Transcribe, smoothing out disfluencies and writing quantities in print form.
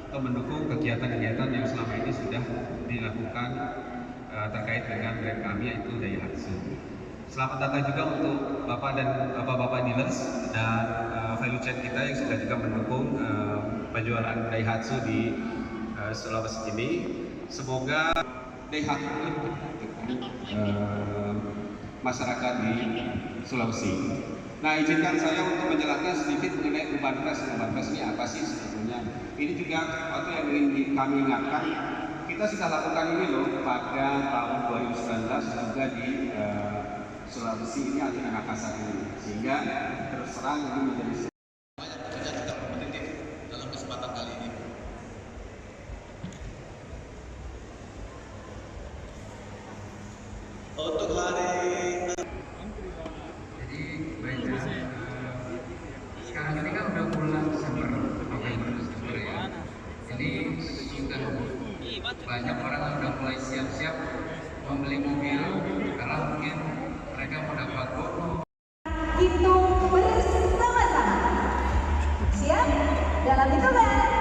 atau mendukung kegiatan-kegiatan yang selama ini sudah dilakukan terkait dengan brand kami yaitu Daihatsu. Selamat datang juga untuk Bapak dan Bapak-Bapak dealers dan value chain kita yang sudah juga mendukung penjualan Daihatsu di Sulawesi ini. Semoga Daihatsu masyarakat di Sulawesi. Nah, izinkan saya untuk menjelaskan sedikit mengenai Urban Fest. Urban Fest ini apa sih sebetulnya? Ini juga sesuatu yang ingin kami ingatkan. Kita sudah lakukan ini loh pada tahun 2019 juga di Sulawesi ini atau Makassar ini, sehingga terus terang ini menjadi banyak pekerjaan kita kompetitif dalam kesempatan kali ini. Untuk hari sekarang ini kan udah bulan Desember, November, Desember ya. Ini sudah banyak orang yang udah mulai siap-siap membeli mobil karena mungkin mereka mau dapat bonus. Hitung bersama-sama. Siap? Dalam hitungan